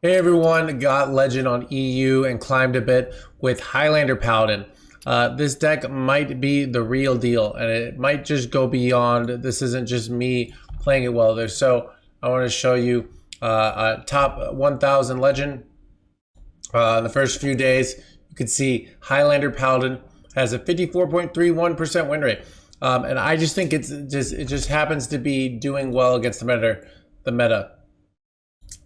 Hey everyone, got Legend on EU and climbed a bit with Highlander Paladin. This deck might be the real deal, and it might just go beyond. This isn't just me playing it well. So I want to show you a top 1,000 Legend. In the first few days, you can see Highlander Paladin has a 54.31% win rate, and I just think it just happens to be doing well against the meta.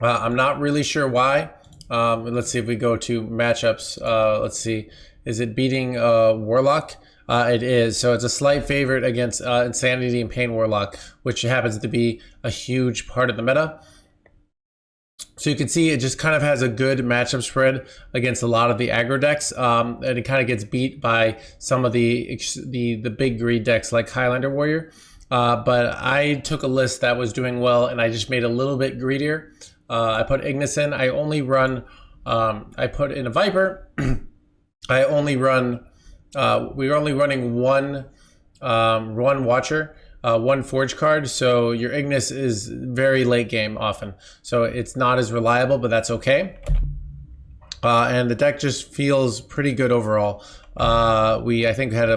I'm not really sure why. Let's see if we go to matchups. Let's see. Is it beating Warlock? It is. So it's a slight favorite against Insanity and Pain Warlock, which happens to be a huge part of the meta. So you can see it just kind of has a good matchup spread against a lot of the aggro decks, and it kind of gets beat by some of the big greed decks like Highlander Warrior. But I took a list that was doing well, and I just made a little bit greedier. I put Ignis in. I only run. I put in a Viper. I only run. We're only running one Watcher, one Forge card. So your Ignis is very late game often. So it's not as reliable, but that's okay. And the deck just feels pretty good overall. I think had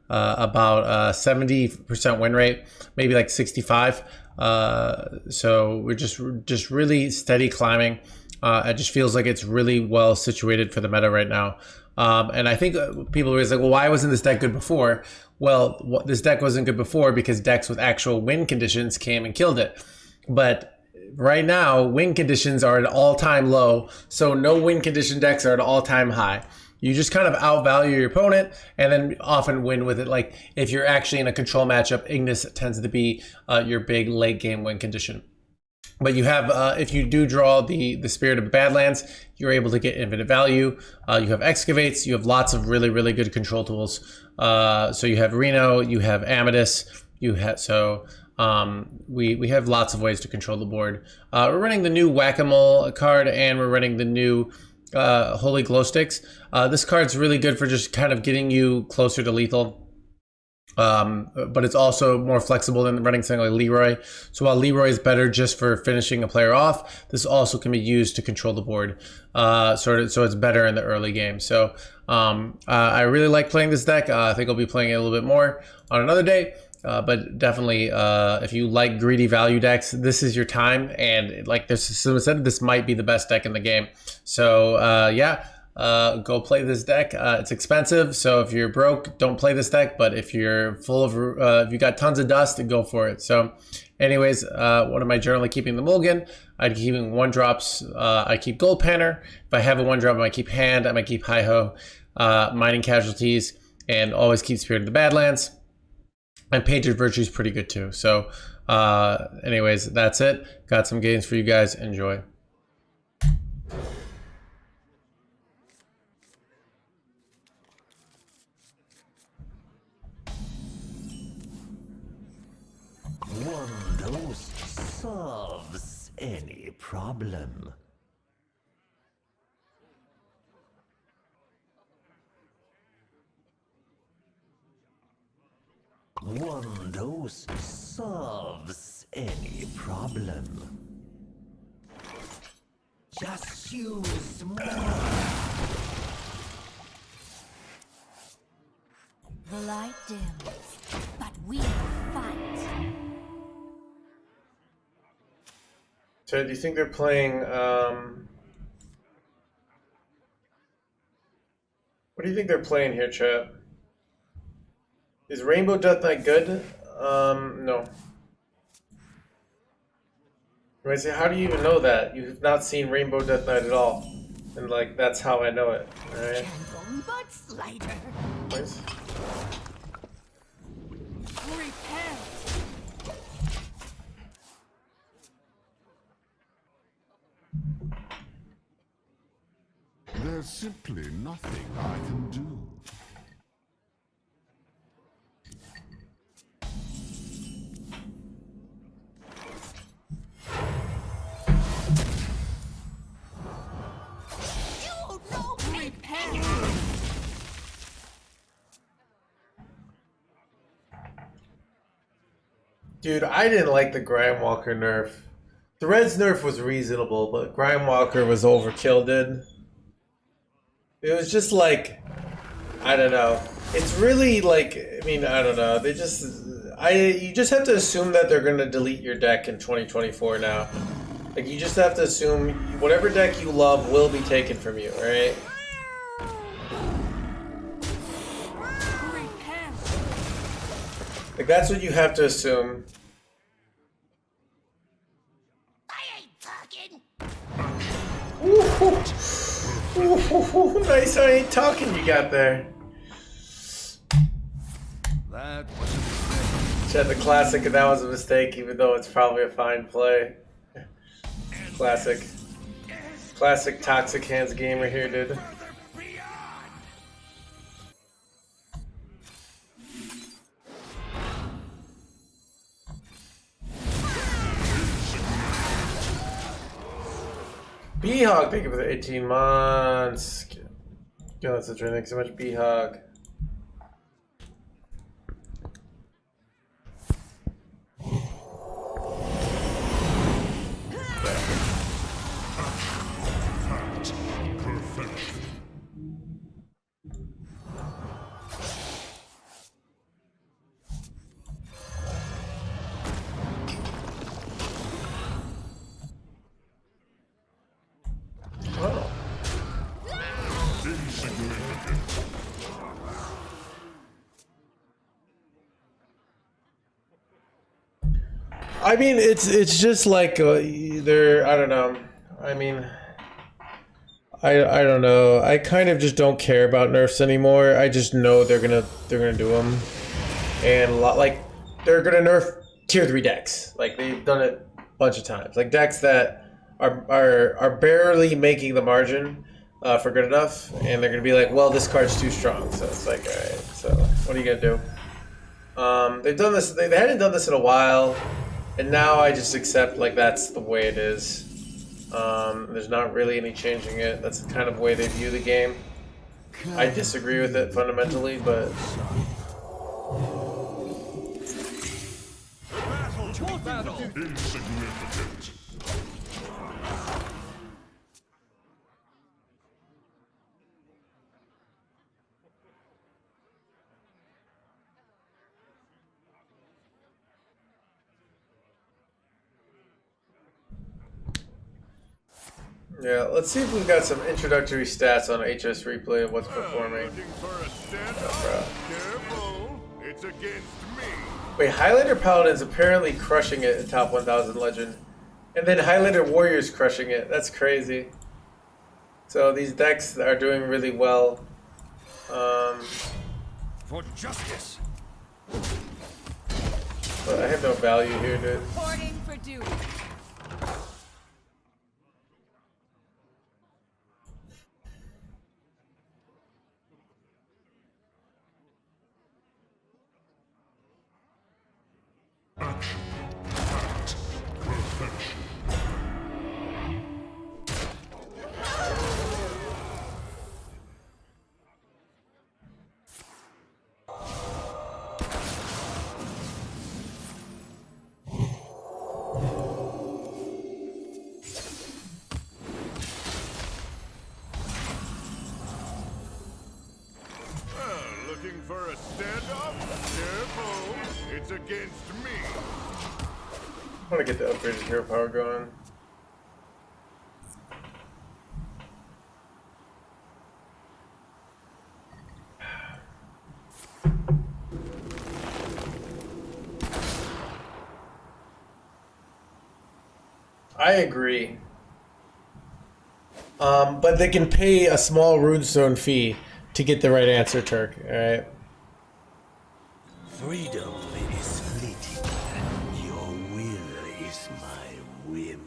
about 70% win rate, maybe like 65. So we're just really steady climbing. It just feels like it's really well situated for the meta right now. And I think people are always like, well, why wasn't this deck good before? Well, this deck wasn't good before because decks with actual win conditions came and killed it. But right now, win conditions are at an all-time low, so no win condition decks are at an all-time high. You just kind of outvalue your opponent and then often win with it. Like if you're actually in a control matchup, Ignis tends to be your big late game win condition. But you have, if you do draw the Spirit of Badlands, you're able to get infinite value. You have Excavates, you have lots of really, really good control tools. So you have Reno, you have Amethyst, we have lots of ways to control the board. We're running the new Whack-A-Mole card, and we're running the new Holy Glow Sticks. This card's really good for just kind of getting you closer to lethal. But it's also more flexible than running something like Leroy. So while Leroy is better just for finishing a player off, this also can be used to control the board. So it's better in the early game. So I really like playing this deck. I think I'll be playing it a little bit more on another day. But definitely, if you like greedy value decks, this is your time. And like someone said, this might be the best deck in the game. So yeah. Go play this deck. It's expensive, so if you're broke, don't play this deck. But if you're full of, if you got tons of dust, go for it. So, anyways, what am I generally keeping? The Mulligan. I'm keeping 1-drops. I keep Gold Panner. If I have a 1-drop, I might keep Hand. I might keep Hi-Ho, Mining Casualties, and always keep Spirit of the Badlands. And Painted Virtue is pretty good too. So, anyways, that's it. Got some games for you guys. Enjoy. One dose solves any problem. One dose solves any problem. Just use more. The light dims, but we fight. So do you think they're playing, what do you think they're playing here, chat? Is Rainbow Death Knight good? No. You might say, how do you even know that? You have not seen Rainbow Death Knight at all. And like, that's how I know it, alright? Gentle but slighter. Please? Repent. There's simply nothing I can do. You know repent. Dude, I didn't like the Grime Walker nerf. The Red's nerf was reasonable, but Grimewalker was overkill, dude. It was just like, I don't know. It's really like, I mean, I don't know. You just have to assume that they're gonna delete your deck in 2024 now. Like, you just have to assume whatever deck you love will be taken from you, right? Like, that's what you have to assume. Ooh, nice, I ain't talking you got there. That was a mistake. Said the classic, and that was a mistake, even though it's probably a fine play. Classic. Classic toxic hands gamer here, dude. B-Hog, thank you for the 18 months. God, that's a dream. Thanks so much, B-Hog. I mean, it's just like they're, I don't know. I mean, I don't know. I kind of just don't care about nerfs anymore. I just know they're gonna do them, and like they're gonna nerf tier 3 decks. Like, they've done it a bunch of times. Like, decks that are barely making the margin for good enough, and they're gonna be like, well, this card's too strong. So it's like, all right. So what are you gonna do? They've done this. They hadn't done this in a while. And now I just accept, like, that's the way it is. There's not really any changing it. That's the kind of way they view the game. I disagree with it fundamentally, but... Battle. Insignificant. Yeah, let's see if we've got some introductory stats on HS replay of what's performing. Looking for a stand Careful, it's against me. Wait, Highlander Paladin's apparently crushing it in top 1000 Legend. And then Highlander Warrior's crushing it. That's crazy. So these decks are doing really well. For justice. But I have no value here, dude. Reporting for duty. Action. Fact. Perfection. Looking for a standoff? Careful, it's against me. I want to get the upgraded hero power going. I agree. But they can pay a small runestone fee to get the right answer, Turk. All right. Freedom is fleeting. Your will is my whim.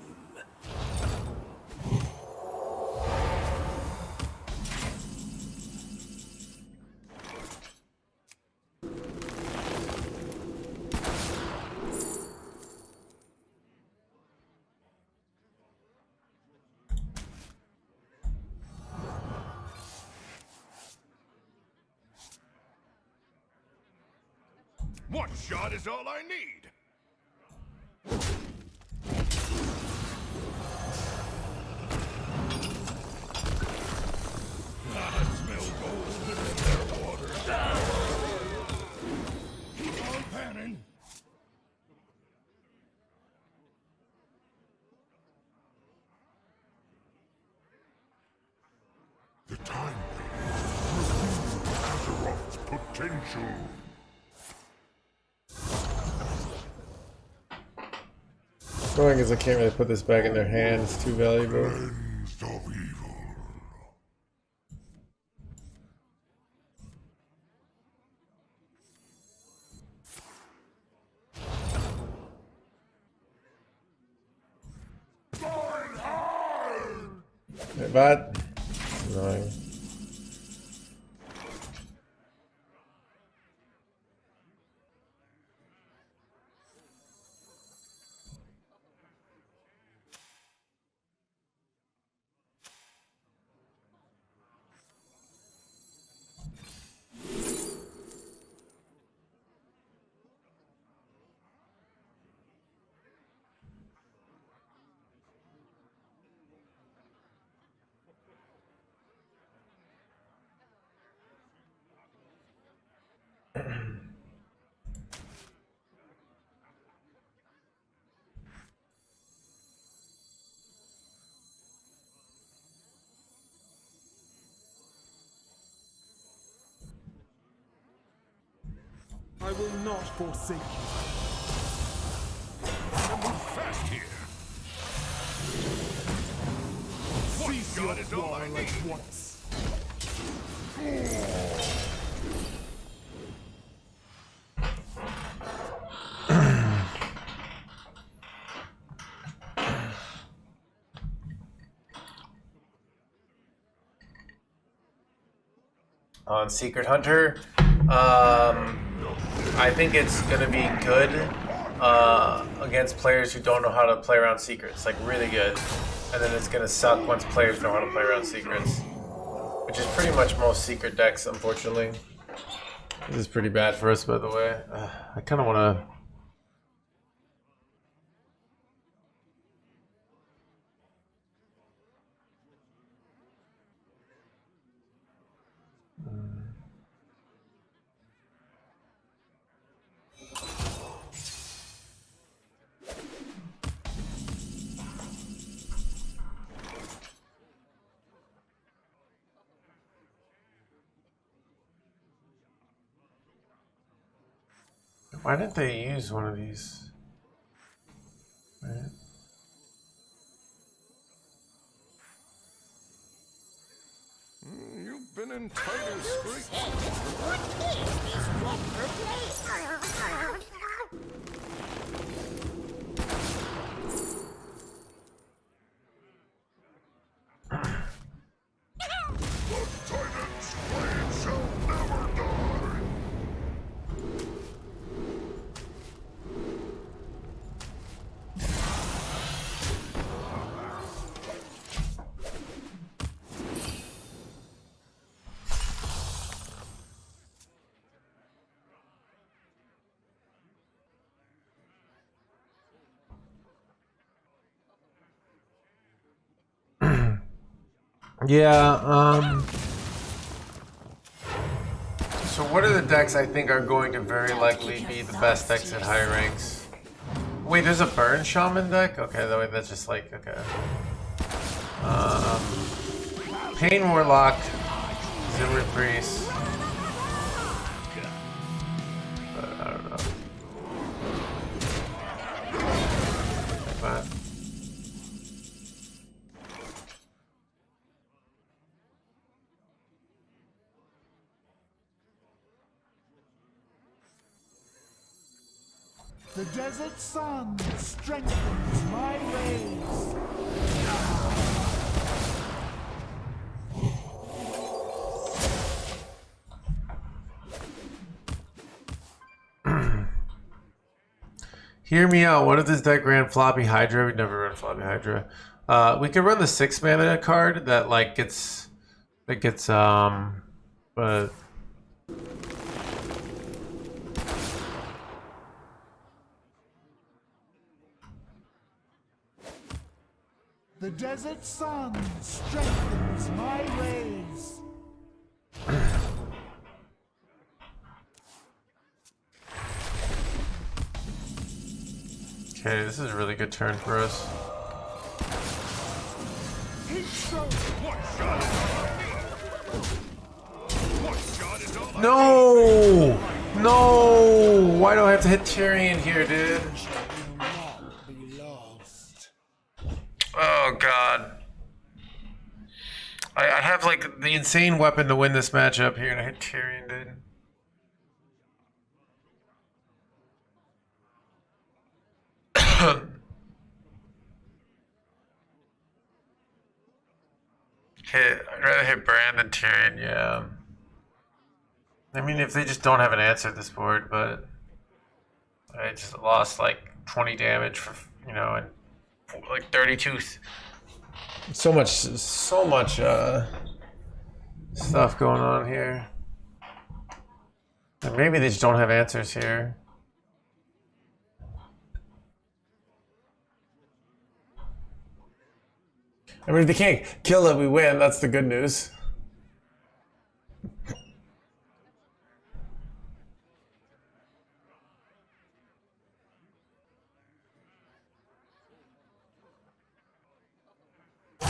One shot is all I need. potential. Annoying is I can't really put this back in their hand. It's too valuable. Friends of evil. Hey, bud. Annoying. I will not forsake you. Move fast here. Cease God your is all I quarrel at need. once. On Secret Hunter, I think it's gonna be good against players who don't know how to play around secrets, like really good, and then it's gonna suck once players know how to play around secrets, which is pretty much most secret decks, unfortunately. This is pretty bad for us, by the way. I kind of want to. Why didn't they use one of these? Right. You've been in tighter scrapes. What is this wonderful place? Titan's blade shall never die. Yeah, so what are the decks I think are going to very likely be the best decks at higher ranks? Wait, there's a Burn Shaman deck? Okay, that way that's just like, okay. Pain Warlock, Zimmer Priest. But I don't know. Like that. The desert sun strengthens my ways. Hear me out. What if this deck ran Floppy Hydra? We'd never run Floppy Hydra. We could run the 6-mana card that like gets but The desert sun strengthens my ways. okay, this is a really good turn for us. What shot? What shot? No! No! Why do I have to hit Tyrion here, dude? Oh, God. I have, like, the insane weapon to win this matchup here, and I hit Tyrion, dude. I'd rather hit Bran than Tyrion, yeah. I mean, if they just don't have an answer at this board, but I just lost like 20 damage for, you know, and like 32. So much stuff going on here. And maybe they just don't have answers here. I mean, if they can't kill it, we win. That's the good news.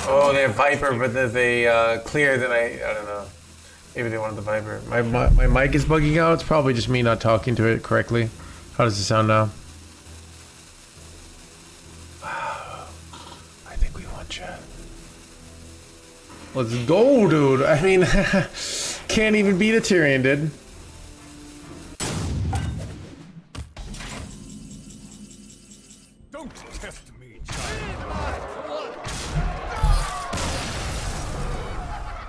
Oh, they have Viper, but if they clear, then I don't know. Maybe they wanted the Viper. My mic is bugging out. It's probably just me not talking to it correctly. How does it sound now? I think we won, chat. Let's go, dude. I mean, can't even beat a Tyrion, dude. Don't test me, child.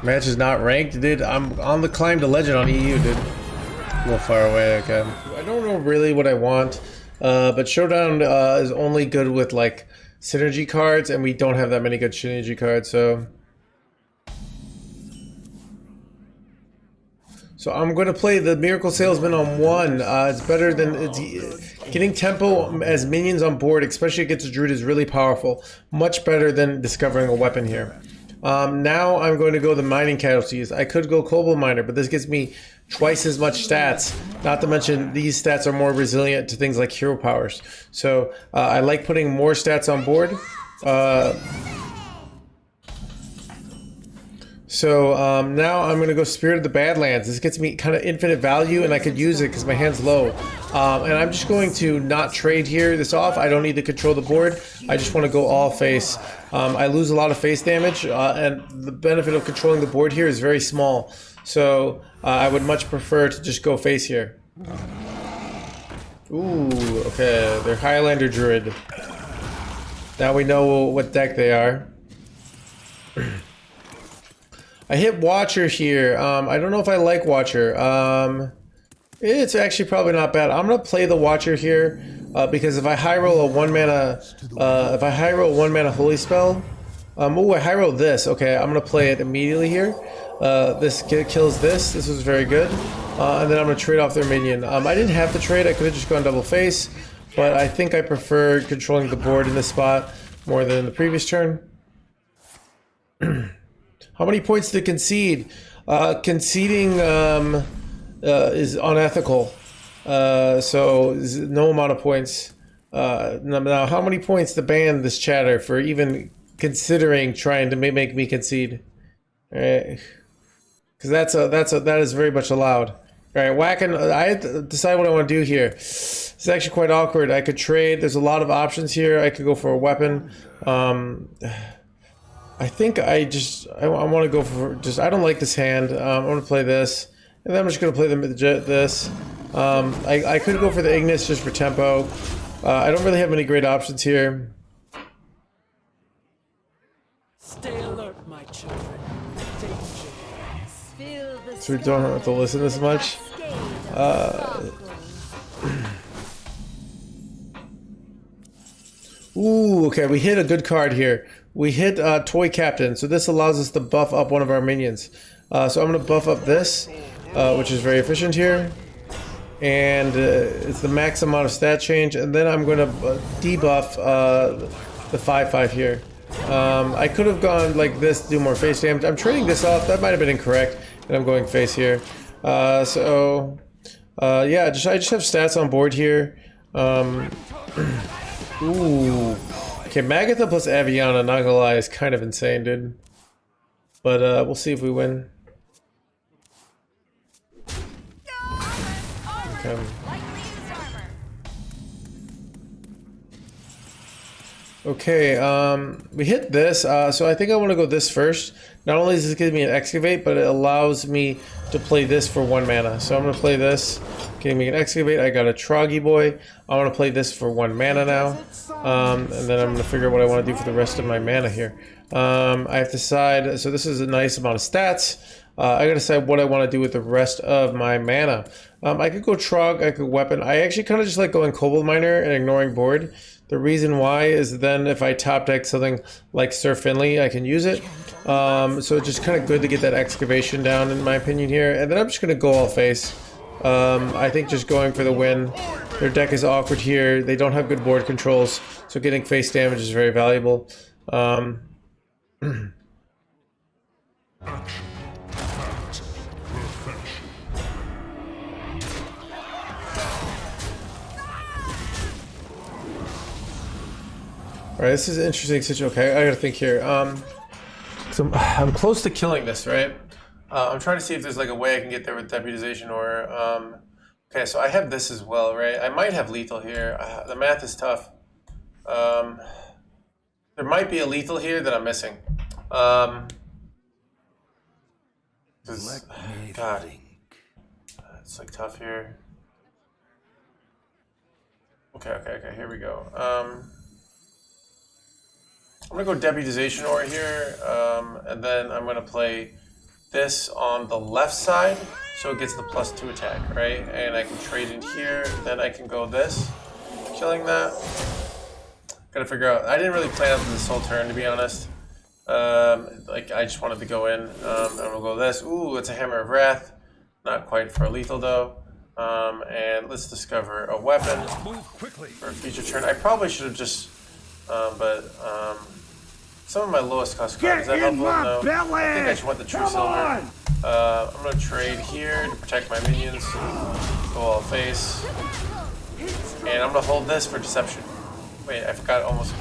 Match is not ranked, dude. I'm on the climb to legend on EU, dude. A little far away, okay. I don't know really what I want, but Showdown is only good with like synergy cards, and we don't have that many good synergy cards, so I'm going to play the Miracle Salesman on 1. It's better than getting tempo as minions on board, especially against a Druid, is really powerful. Much better than discovering a weapon here. Now I'm going to go the mining casualties. I could go Cobalt Miner, but this gives me twice as much stats. Not to mention these stats are more resilient to things like hero powers. So I like putting more stats on board. Now I'm going to go Spirit of the Badlands. This gets me kind of infinite value, and I could use it because my hand's low. And I'm just going to not trade here this off. I don't need to control the board. I just want to go all face. I lose a lot of face damage, and the benefit of controlling the board here is very small. So I would much prefer to just go face here. Ooh, okay. They're Highlander Druid. Now we know what deck they are. I hit Watcher here. I don't know if I like Watcher. It's actually probably not bad. I'm gonna play the Watcher here because if I high roll a 1 mana, Holy Spell, oh, I high roll this. Okay, I'm gonna play it immediately here. This kills this. This was very good, and then I'm gonna trade off their minion. I didn't have to trade. I could have just gone double face, but I think I prefer controlling the board in this spot more than the previous turn. How many points to concede? Conceding is unethical. So no amount of points. Now, how many points to ban this chatter for even considering trying to make me concede? All right, because that is very much allowed. All right, whacking. I had to decide what I want to do here. It's actually quite awkward. I could trade. There's a lot of options here. I could go for a weapon. I think I want to go for just. I don't like this hand. I'm going to play this, and then I'm just going to play this. I could go for the Ignis just for tempo. I don't really have many great options here. Stay alert, my children. Danger. So we don't have to listen as much. Ooh, okay, we hit a good card here. We hit Toy Captain, so this allows us to buff up one of our minions. So I'm going to buff up this, which is very efficient here. And it's the max amount of stat change. And then I'm going to debuff the 5/5 here. I could have gone like this to do more face damage. I'm trading this off. That might have been incorrect. And I'm going face here. Yeah, I just have stats on board here. Ooh. Okay, Magatha plus Aviana, not gonna lie, is kind of insane, dude. But we'll see if we win. Okay. Okay, we hit this, so I think I want to go this first. Not only does this give me an excavate, but it allows me to play this for 1 mana. So I'm going to play this, give me an excavate. I got a Troggy Boy. I want to play this for 1 mana now, and then I'm going to figure out what I want to do for the rest of my mana here. I have to decide, so this is a nice amount of stats. I gotta decide what I want to do with the rest of my mana. I could go Trog, I could Weapon. I actually kind of just like going Kobold Miner and ignoring board. The reason why is then if I top deck something like Sir Finley, I can use it. So it's just kind of good to get that excavation down, in my opinion here. And then I'm just gonna go all face. I think just going for the win. Their deck is awkward here. They don't have good board controls, so getting face damage is very valuable. Alright, this is an interesting situation. Okay, I gotta think here. So I'm close to killing this, right? I'm trying to see if there's like a way I can get there with deputization or... okay, so I have this as well, right? I might have lethal here. The math is tough. There might be a lethal here that I'm missing. God, it's like tough here. Okay, here we go. I'm gonna go deputization ore here, and then I'm gonna play this on the left side, so it gets the +2 attack, right? And I can trade in here, then I can go this, killing that. Gotta figure out, I didn't really plan out this whole turn, to be honest. Like, I just wanted to go in. I'm gonna go this. Ooh, it's a Hammer of Wrath. Not quite for a lethal, though. And let's discover a weapon for a future turn. I probably should have just, some of my lowest cost cards. Is that helpful? No. I think I just want the True Silver. I'm gonna trade here to protect my minions. Go all face. And I'm gonna hold this for deception. Wait, I forgot, almost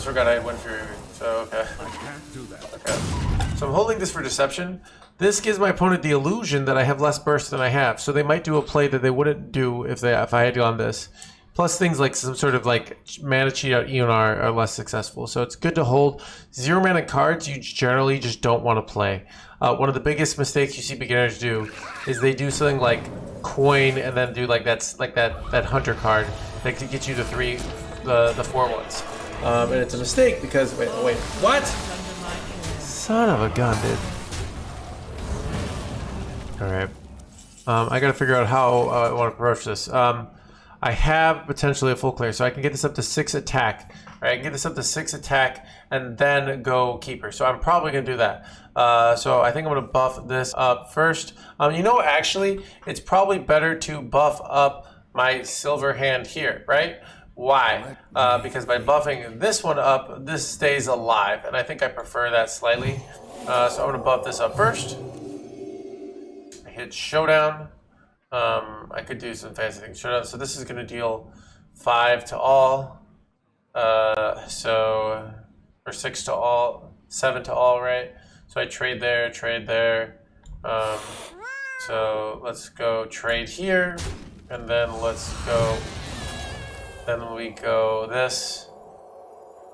forgot I had Wind Fury. So, okay. I can't do that. Okay. So I'm holding this for deception. This gives my opponent the illusion that I have less burst than I have. So they might do a play that they wouldn't do if I had gone this. Plus things like some sort of like mana cheat out ENR are less successful. So it's good to hold 0 mana cards you generally just don't want to play. One of the biggest mistakes you see beginners do is they do something like coin and then do like that hunter card that can get you the 4 ones. And it's a mistake because wait, what? Son of a gun, dude. All right. I gotta figure out how I want to approach this. I have potentially a full clear, so I can get this up to 6 attack. Right, I can get this up to 6 attack and then go keeper. So I'm probably gonna do that. So I think I'm gonna buff this up first. You know, actually, it's probably better to buff up my silver hand here, right? Why? Because by buffing this one up, this stays alive, and I think I prefer that slightly. So I'm gonna buff this up first. Hit Showdown. I could do some fancy things. Showdown. So this is going to deal 5 to all. Or 6 to all. 7 to all, right? So I trade there, trade there. So let's go trade here. And then let's go. Then we go this.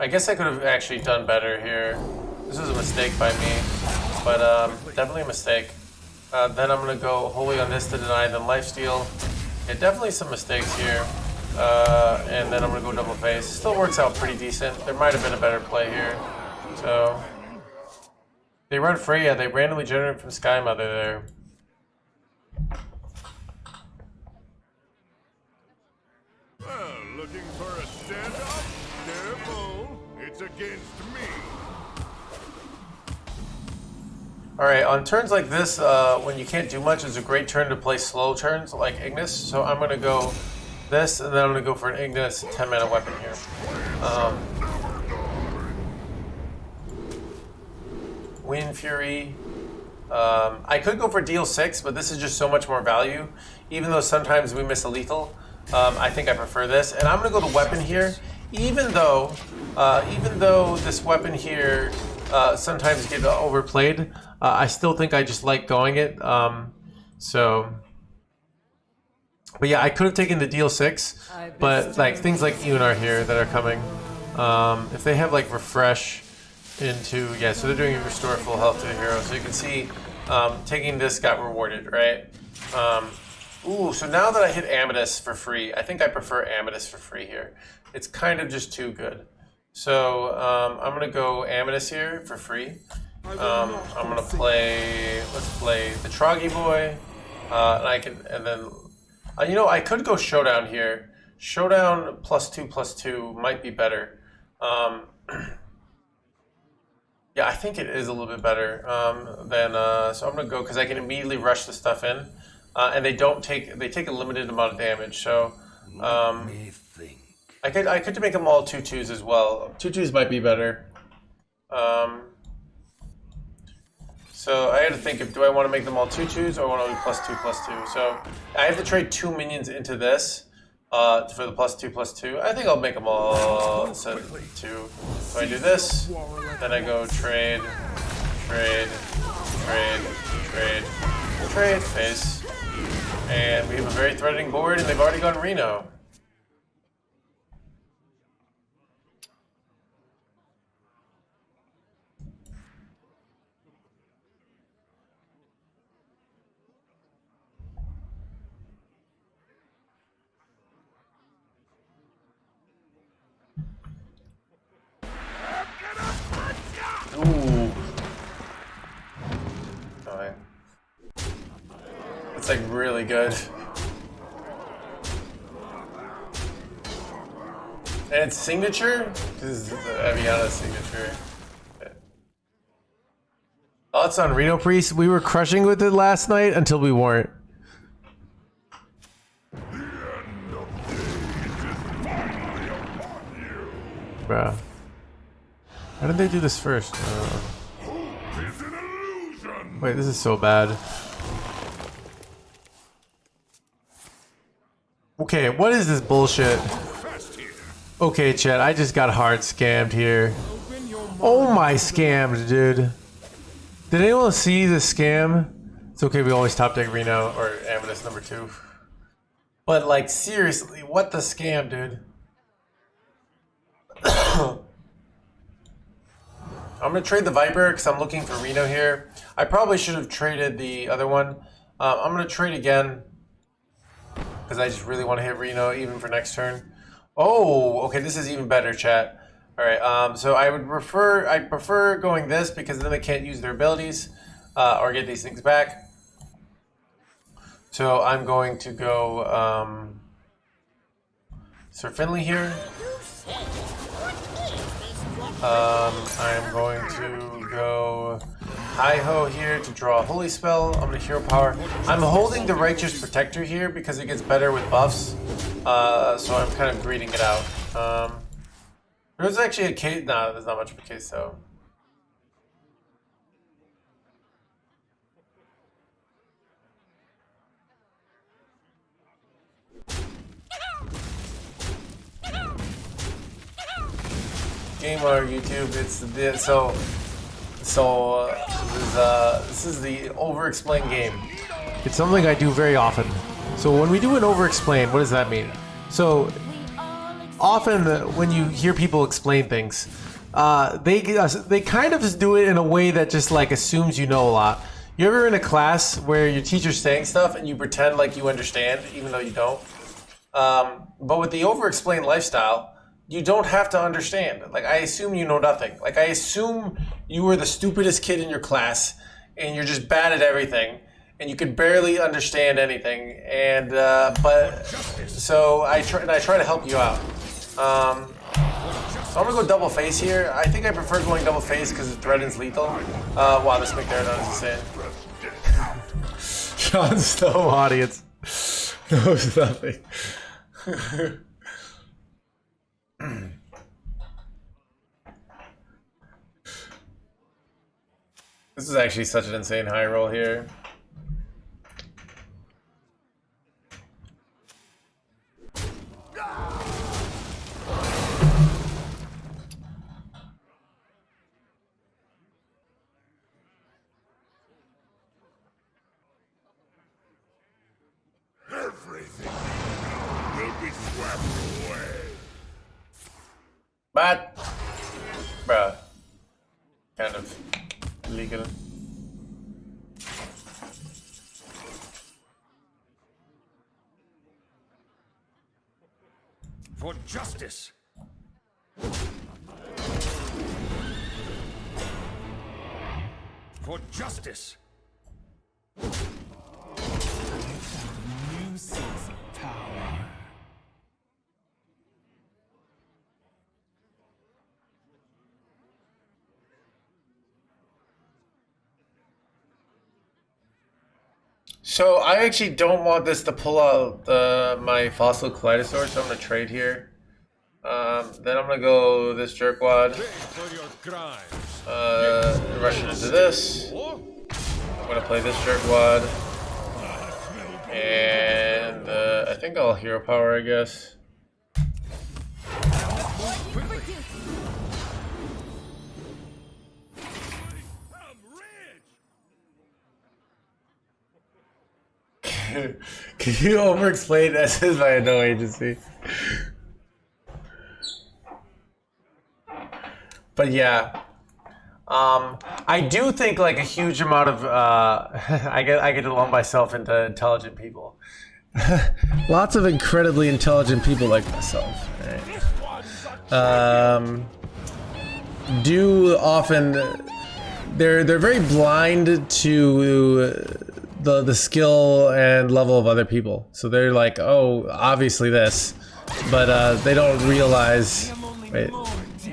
I guess I could have actually done better here. This was a mistake by me. But definitely a mistake. Then I'm going to go wholly on this to deny them lifesteal. Yeah, definitely some mistakes here. And then I'm going to go double face. Still works out pretty decent. There might have been a better play here. So they run Freya. They randomly generate from Sky Mother there. Well, looking for a standoff? Careful, it's against me. Alright, on turns like this, when you can't do much, it's a great turn to play slow turns like Ignis. So I'm going to go this, and then I'm going to go for an Ignis 10 mana weapon here. Wind Fury. I could go for deal 6, but this is just so much more value. Even though sometimes we miss a lethal, I think I prefer this. And I'm going to go to weapon here, even though this weapon here sometimes get overplayed. I still think I just like going it. So But yeah, I could have taken the deal 6, but like things like Ewan here that are coming. If they have like refresh into, yeah, so they're doing restore full health to the hero. So you can see taking this got rewarded, right? Ooh, so now that I hit Amethyst for free, I think I prefer Amethyst for free here. It's kind of just too good. So I'm gonna go Amethyst here for free. I'm gonna play, let's play the Troggy Boy, and then, you know, I could go Showdown here. Showdown +2/+2 might be better. Yeah, I think it is a little bit better than, so I'm gonna go, because I can immediately rush the stuff in, and they take a limited amount of damage, so, Let me think. I could make them all 2/2s as well. 2/2s might be better. So I had to think of, do I want to make them all 2/2s or want to do +2/+2? So I have to trade 2 minions into this for the +2/+2. I think I'll make them all set 2. So I do this, then I go trade, face. And we have a very threatening board, and they've already gone Reno. Ooh. Oh, yeah. It's like really good. And it's signature? This is Aviana's signature. Thoughts on Reno Priest? We were crushing with it last night until we weren't. Bruh. How did they do this first? Wait, this is so bad. Okay, what is this bullshit? Okay, chat, I just got hard scammed here. Oh my scammed, dude. Did anyone see the scam? It's okay, we always top deck Reno or Amethyst number 2. But like, seriously, what the scam, dude? I'm gonna trade the Viper because I'm looking for Reno here. I probably should have traded the other one. I'm gonna trade again because I just really want to hit Reno even for next turn. Oh, okay, this is even better, chat. All right, so I prefer going this because then they can't use their abilities or get these things back. So I'm going to go Sir Finley here. I'm going to go Hi-Ho here to draw a Holy Spell. I'm going to Hero Power. I'm holding the Righteous Protector here because it gets better with buffs. So I'm kind of greeting it out. There's actually a case. Nah, there's not much of a case though. Gamer YouTube, it's the this is the over-explain game. It's something I do very often. So when we do an over-explain, what does that mean? So often when you hear people explain things, they kind of just do it in a way that just like assumes you know a lot. You ever in a class where your teacher's saying stuff and you pretend like you understand even though you don't? But with the over-explain lifestyle, you don't have to understand. Like, I assume you know nothing. Like, I assume you were the stupidest kid in your class and you're just bad at everything and you could barely understand anything. And, so I try to help you out. So I'm gonna go double face here. I think I prefer going double face because it threatens lethal. Wow, this McDarrett is insane. John's Stowe audience knows nothing. This is actually such an insane high roll here. Everything For justice. For justice. New source of power. So I actually don't want this to pull out my fossil kaleidosaur, so I'm gonna trade here. Then I'm gonna go this jerkwad. Pay for your crimes. Rush into this. I'm gonna play this jerkwad. And I think I'll hero power, I guess. Can you over-explain SS by no agency? But yeah, I do think like a huge amount of I get to lump myself into intelligent people. Lots of incredibly intelligent people like myself. Right? Do often they're very blind to the skill and level of other people. So they're like, oh, obviously this, but they don't realize what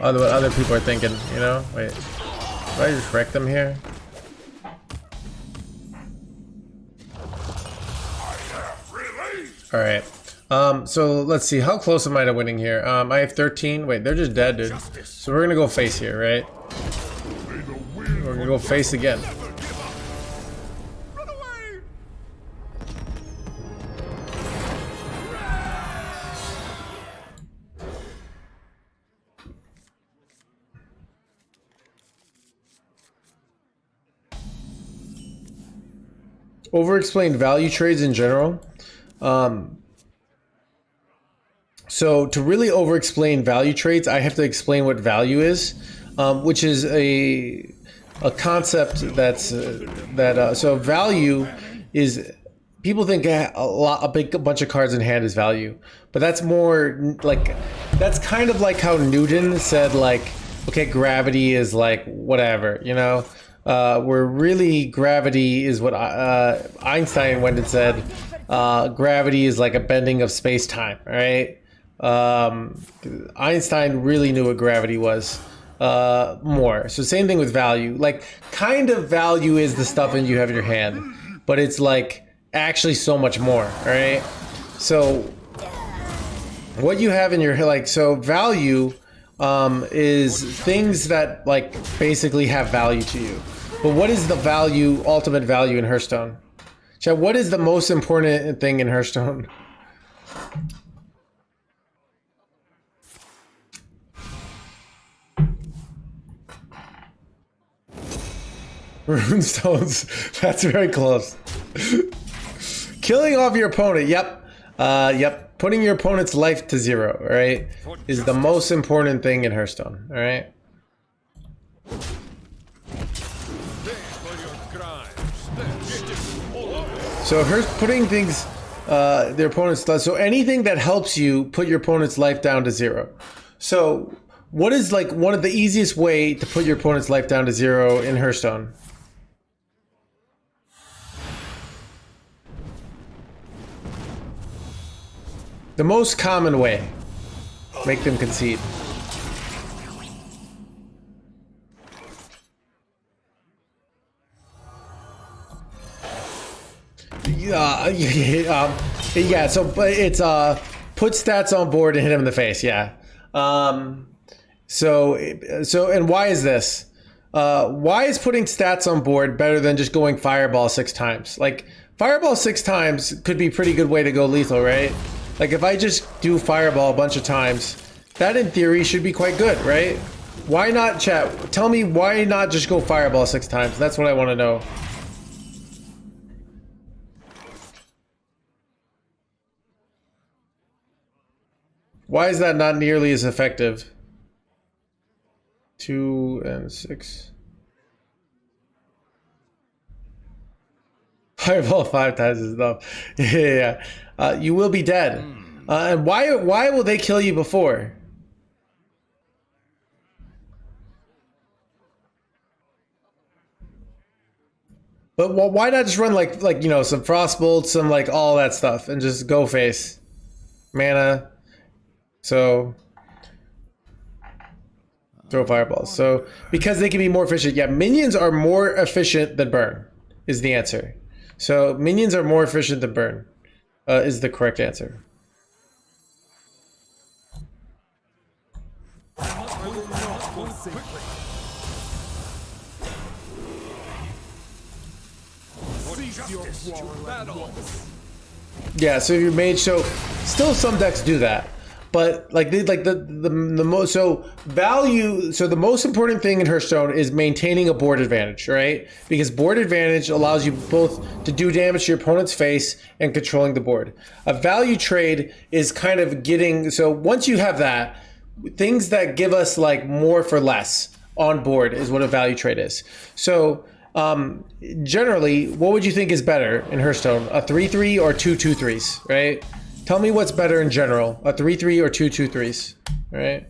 other people are thinking. You know? Wait, do I just wreck them here? All right. So let's see. How close am I to winning here? I have 13. Wait, they're just dead, dude. So we're gonna go face here, right? We're gonna go face again. Over-explained value trades in general. So to really over-explain value trades, I have to explain what value is, which is a concept that's so value is, people think a bunch of cards in hand is value, but that's more like, that's kind of like how Newton said like, okay, gravity is like whatever, you know. Where really gravity is what Einstein went and said, gravity is like a bending of space-time, right? Einstein really knew what gravity was more. So same thing with value. Like, kind of value is the stuff that you have in your hand, but it's like actually so much more, right? So what you have in your, like, so value is things that like basically have value to you. But what is the value, ultimate value in Hearthstone? Chad, what is the most important thing in Hearthstone? Runestones. That's very close. Killing off your opponent. Yep. Yep. Putting your opponent's life to 0, right, is the most important thing in Hearthstone, all right? So putting things, their opponent's life, so anything that helps you put your opponent's life down to 0. So what is like one of the easiest way to put your opponent's life down to 0 in Hearthstone? The most common way. Make them concede. Yeah, so but it's put stats on board and hit him in the face, yeah. So and why is this? Why is putting stats on board better than just going fireball 6 times? Like, fireball 6 times could be a pretty good way to go lethal, right? Like, if I just do fireball a bunch of times, that in theory should be quite good, right? Why not, chat? Tell me why not just go fireball 6 times? That's what I want to know. Why is that not nearly as effective? 2 and 6. Fireball 5 times is enough. Yeah. You will be dead. And why will they kill you before? But why not just run like you know, some frostbolts, some like all that stuff, and just go face mana? So throw fireballs. So because they can be more efficient. Yeah, minions are more efficient than burn is the answer. So minions are more efficient than burn is the correct answer. I will not forsake. Cease your quarrel at once. Yeah, so if you're mage, so still some decks do that, but like the most value. So the most important thing in Hearthstone is maintaining a board advantage, right? Because board advantage allows you both to do damage to your opponent's face and controlling the board. A value trade is kind of getting, so once you have that, things that give us like more for less on board is what a value trade is. So generally, what would you think is better in Hearthstone? A 3/3 or 2/2/3s, right? Tell me what's better in general, a 3/3 or 2/2/3s, right?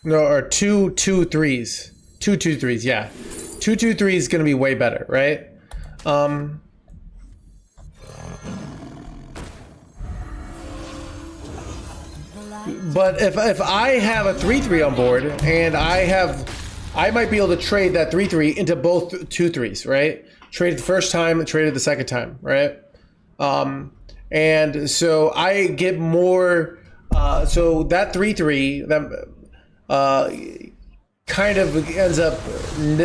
No, or 2/2/3s. 2/2/3s, yeah. 2/2/3 is gonna be way better, right? But if I have a 3/3 on board and I might be able to trade that 3/3 into both 2/3s, right? Trade it the first time, trade it the second time, right? And so I get more. So that 3/3 that kind of ends up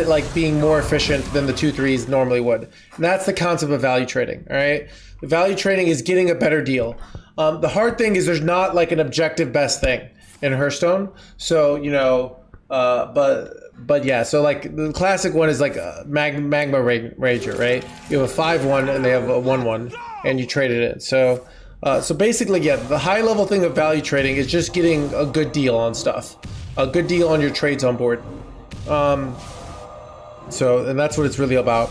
like being more efficient than the 2/3s normally would. And that's the concept of value trading. All right, the value trading is getting a better deal. The hard thing is there's not like an objective best thing in Hearthstone. So you know, but yeah. So like the classic one is like a Magma Rager, right? You have a 5/1 and they have a 1/1, and you traded it. So basically, yeah, the high level thing of value trading is just getting a good deal on stuff. A good deal on your trades on board. And that's what it's really about.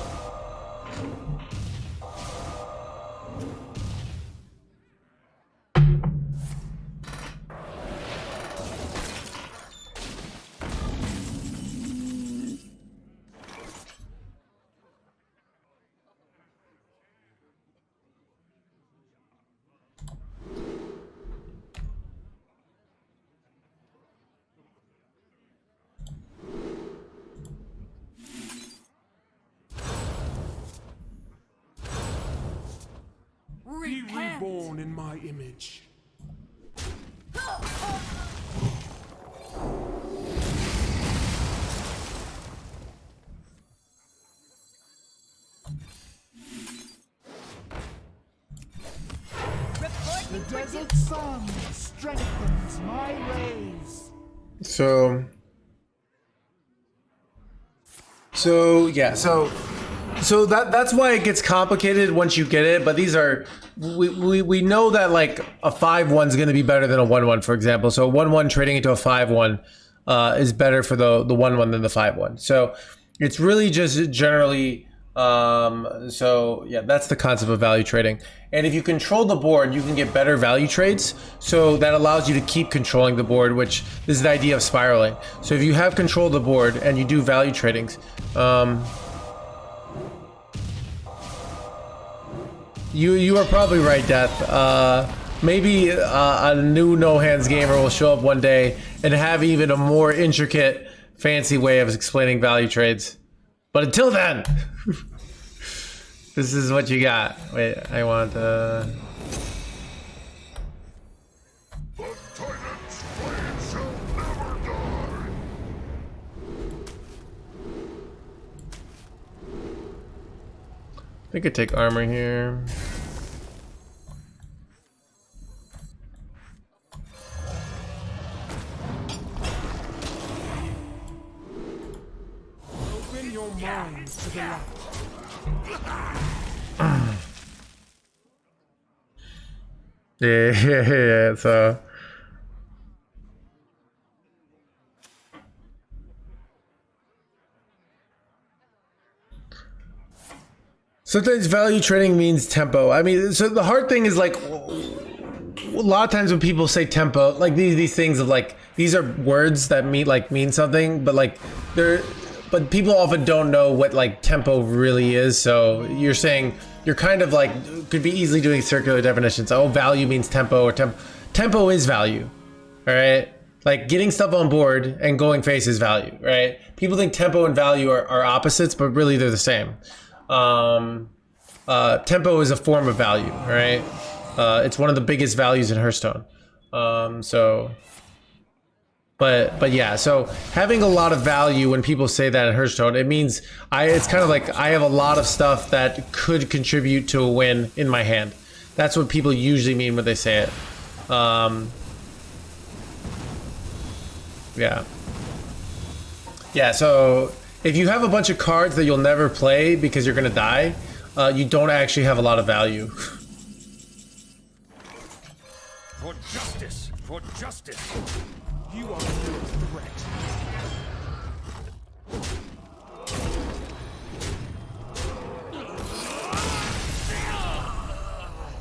Be reborn in my image. The desert sun strengthens my rays. So yeah, so that's why it gets complicated once you get it. But these are we know that like a 5/1 is going to be better than a 1/1, for example. So a 1/1 trading into a 5/1 is better for the 1/1 than the 5/1. So it's really just generally. So yeah, that's the concept of value trading. And if you control the board, you can get better value trades. So that allows you to keep controlling the board, which is the idea of spiraling. So if you have control of the board and you do value tradings, you are probably right, Death. Maybe a new No Hands gamer will show up one day and have even a more intricate, fancy way of explaining value trades. But until then, this is what you got. Wait, I want The Titan's blade shall never die. I could take armor here. Open your minds to the light. Yeah. So Sometimes value trading means tempo. I mean, so the hard thing is like a lot of times when people say tempo, like these things of like these are words that mean something, but like but people often don't know what like tempo really is. So you're saying you're kind of like could be easily doing circular definitions. Oh, value means tempo, or tempo is value. All right, like getting stuff on board and going face is value, right? People think tempo and value are opposites, but really they're the same. Tempo is a form of value, right? It's one of the biggest values in Hearthstone. But yeah, so having a lot of value, when people say that in Hearthstone, it means it's kind of like I have a lot of stuff that could contribute to a win in my hand. That's what people usually mean when they say it. Yeah, so if you have a bunch of cards that you'll never play because you're gonna die, you don't actually have a lot of value. For justice! For justice! You are no threat.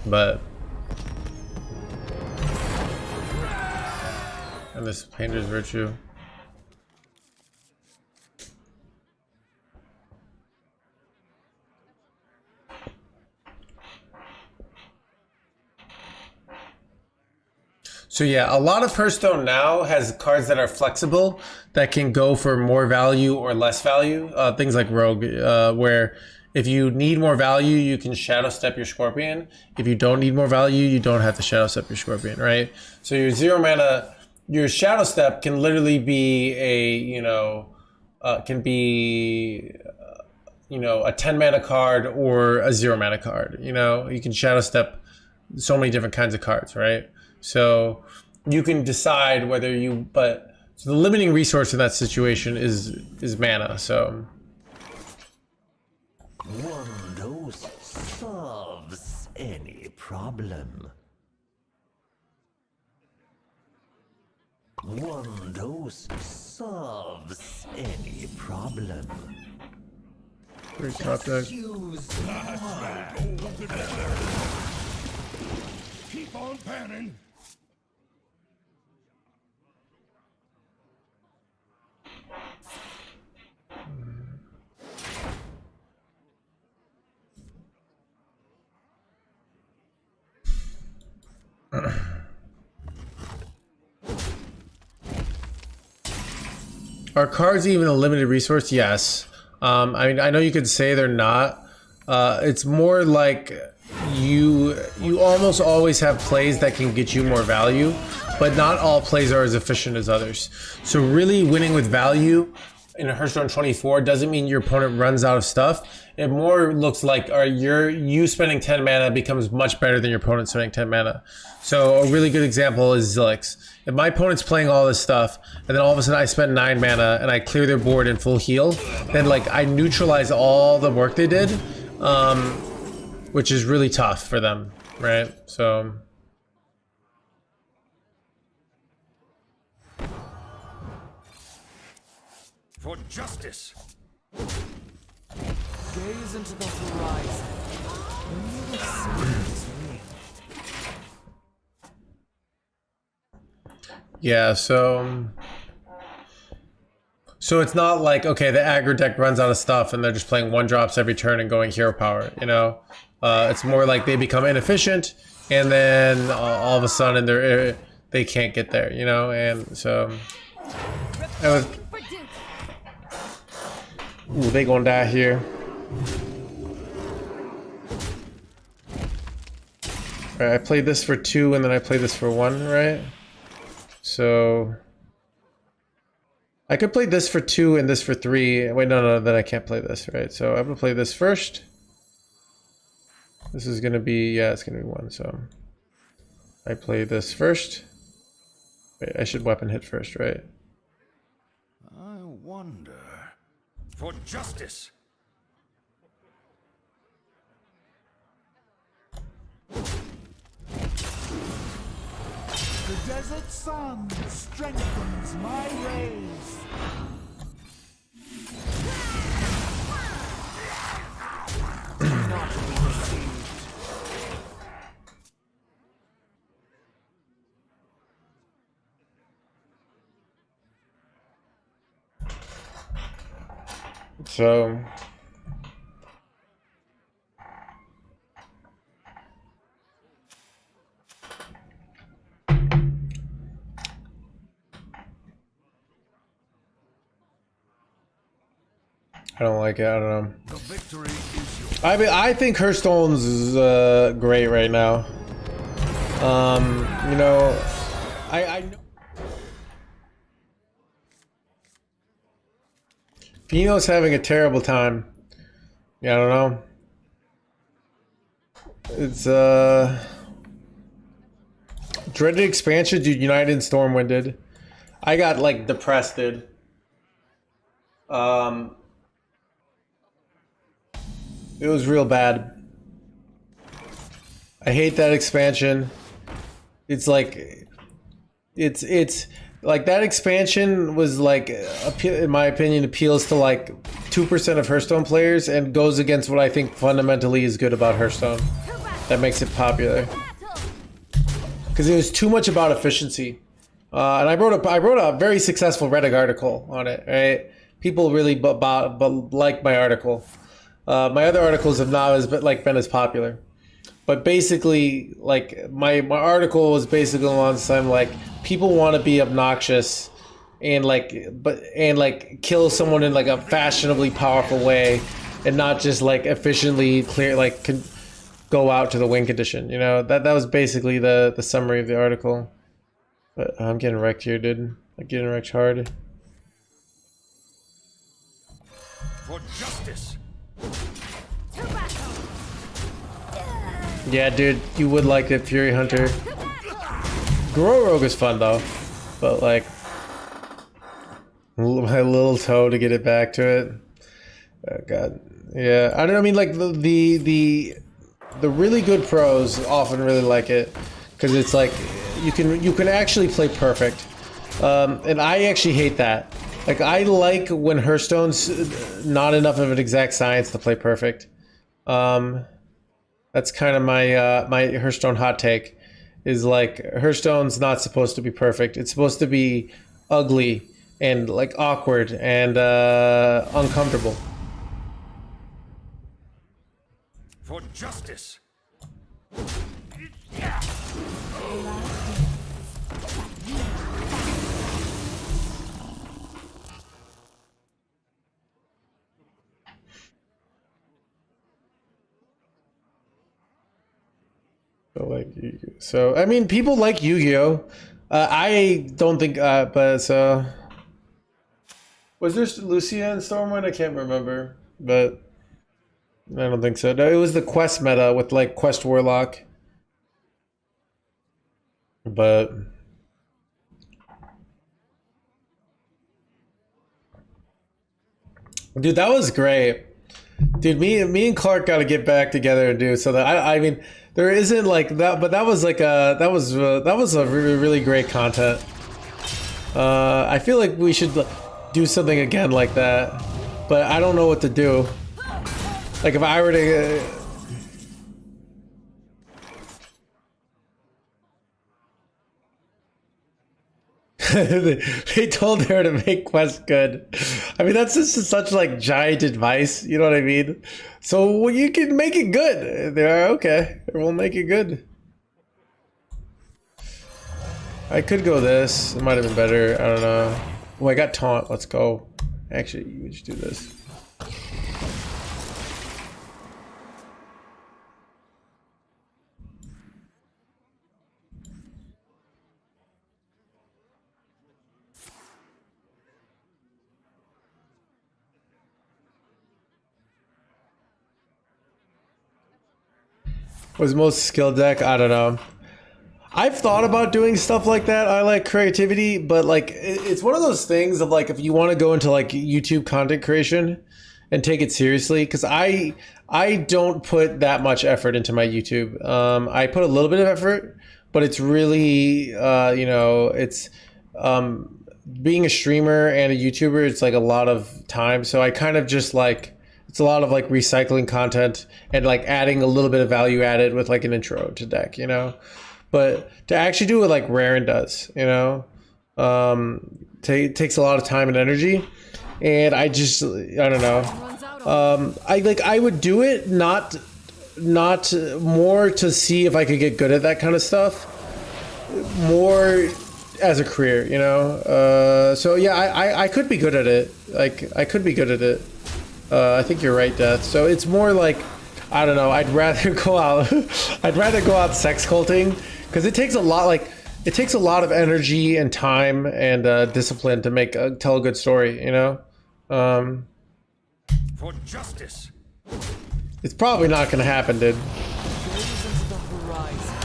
But and this Painter's Virtue. So yeah, a lot of Hearthstone now has cards that are flexible that can go for more value or less value. Things like Rogue, where if you need more value, you can Shadow Step your Scorpion. If you don't need more value, you don't have to Shadow Step your Scorpion, right? So your 0 mana, your Shadow Step can literally be a, a 10 mana card or a 0 mana card. You can Shadow Step so many different kinds of cards, right? So you can decide whether so the limiting resource in that situation is mana. So One dose solves any problem. One dose solves any problem. pretty top deck. Use Keep on panning. Are cards even a limited resource? Yes. I mean, I know you could say they're not. It's more like you almost always have plays that can get you more value, but not all plays are as efficient as others. So really winning with value in Hearthstone 24 doesn't mean your opponent runs out of stuff. It more looks like you spending 10 mana becomes much better than your opponent spending 10 mana. So a really good example is Zilix. If my opponent's playing all this stuff, and then all of a sudden I spend 9 mana and I clear their board in full heal, then like I neutralize all the work they did, which is really tough for them, right? So For justice! Gaze into the horizon. You will see its ring. yeah, so it's not like, okay, the aggro deck runs out of stuff and they're just playing 1-drops every turn and going hero power, It's more like they become inefficient and then all of a sudden they can't get there, and so ooh, they gonna die here. Alright, I played this for 2 and then I played this for 1, right? So I could play this for 2 and this for 3. Wait, no, then I can't play this, right? So I'm gonna play this first. This is gonna be, yeah, it's gonna be 1, so I play this first. Wait, I should weapon hit first, right? I wonder. For justice! The desert sun strengthens my rays. Do not So I don't like it. I don't know. The victory is yours. I mean, I think Hearthstone's great right now. You know, I know Fino's having a terrible time. Yeah, I don't know. It's dreaded expansion, dude. United and Stormwind did. I got like depressed, dude. It was real bad. I hate that expansion. It's like, it's like that expansion was like, in my opinion, appeals to like 2% of Hearthstone players and goes against what I think fundamentally is good about Hearthstone. That makes it popular. Because it was too much about efficiency. And I wrote a very successful Reddit article on it. Right? People really like my article. My other articles have not been as popular. But basically, like my article was basically on some like people want to be obnoxious and kill someone in like a fashionably powerful way and not just like efficiently clear go out to the win condition. You know, that was basically the summary of the article. But I'm getting wrecked here, dude. I'm getting wrecked hard. For justice. Yeah, dude, you would like it, Fury Hunter. Grow Rogue is fun though, but like my little toe to get it back to it. Oh god, yeah. I don't know. I mean, like the really good pros often really like it because it's like you can actually play perfect, and I actually hate that. Like I like when Hearthstone's not enough of an exact science to play perfect. That's kind of my my Hearthstone hot take, is like Hearthstone's not supposed to be perfect. It's supposed to be ugly and like awkward and uncomfortable. For justice. So I mean, people like Yu-Gi-Oh. I don't think, but so was there Lucia and Stormwind? I can't remember, but I don't think so. No, it was the quest meta with like Quest Warlock, but dude, that was great. Dude, me and Clark got to get back together and do so that I mean. There isn't like that, but that was like that was a really, really great content. I feel like we should do something again like that, but I don't know what to do. Like if I were to. They told her to make Quest good. I mean, that's just such like giant advice. You know what I mean? So well, you can make it good. They're okay. We'll make it good. I could go this. It might have been better. I don't know. Oh, I got taunt. Let's go. Actually, we should do this. Was most skill deck? I don't know. I've thought about doing stuff like that. I like creativity, but like it's one of those things of like if you want to go into like YouTube content creation and take it seriously, because I don't put that much effort into my YouTube. I put a little bit of effort, but it's really you know, it's being a streamer and a YouTuber. It's like a lot of time, so I kind of just like. It's a lot of like recycling content and like adding a little bit of value added with like an intro to deck, you know. But to actually do it like Raren does, you know, takes a lot of time and energy. and I don't know. I would do it not more to see if I could get good at that kind of stuff, more as a career, you know. So yeah, I could be good at it. Like I could be good at it. I think you're right, Death. So it's more like, I don't know. I'd rather go out. I'd rather go out sex culting because it takes a lot. Like it takes a lot of energy and time and discipline to tell a good story. You know. For justice. It's probably not going to happen, dude. Gaze into the horizon,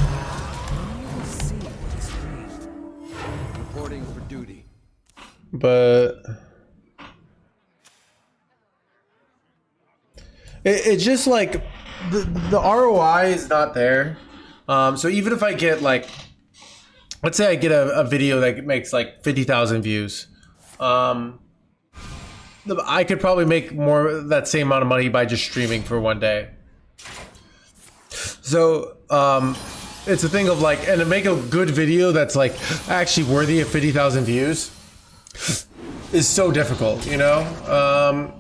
and you will see what is real. Reporting for duty. But it's just like the ROI is not there. So even if I get like, let's say I get a video that makes like 50,000 views, I could probably make that same amount of money by just streaming for one day. So it's a thing of like, and to make a good video that's like actually worthy of 50,000 views is so difficult, you know?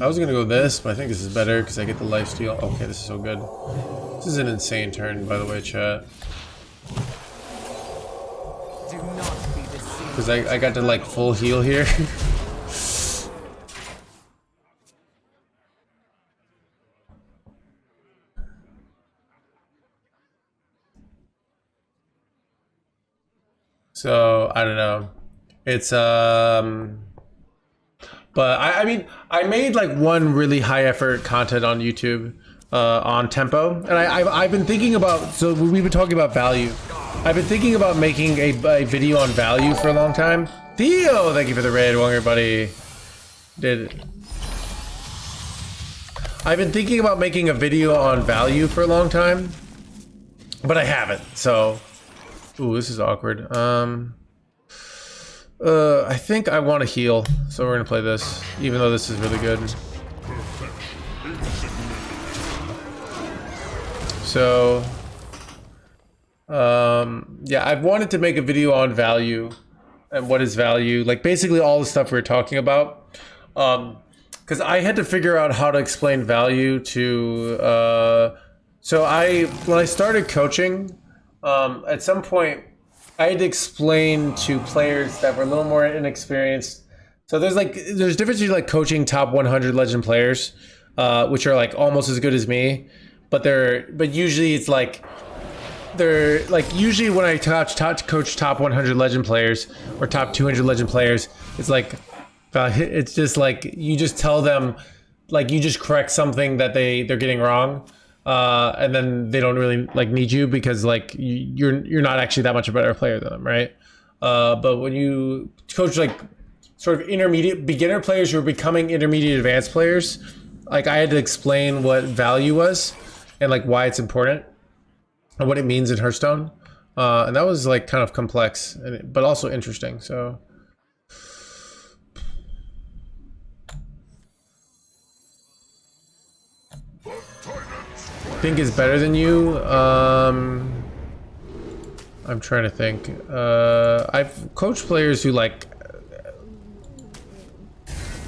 I was gonna go this, but I think this is better because I get the lifesteal. Okay, this is so good. This is an insane turn, by the way, chat. Do not be deceived. Because I got to like full heal here. So I don't know. It's but I mean, I made like one really high effort content on YouTube on tempo, and I've been thinking about. So we've been talking about value. I've been thinking about making a video on value for a long time. Theo, thank you for the raid, Wonger buddy. I've been thinking about making a video on value for a long time, but I haven't. So, ooh, this is awkward. I think I want to heal, so we're gonna play this, even though this is really good. So, yeah, I've wanted to make a video on value and what is value, like basically all the stuff we were talking about. Because I had to figure out how to explain value to. So when I started coaching, at some point, I had to explain to players that were a little more inexperienced. So there's difference between like coaching top 100 legend players, which are like almost as good as me, but usually it's like usually when I coach top 100 legend players or top 200 legend players, it's like it's just like you just tell them, like you just correct something that they're getting wrong. And then they don't really like need you because like you're not actually that much a better player than them, right? But when you coach like sort of intermediate beginner players who are becoming intermediate advanced players, like I had to explain what value was and like why it's important and what it means in Hearthstone, and that was like kind of complex but also interesting. So. Think is better than you. I'm trying to think. I've coached players who like.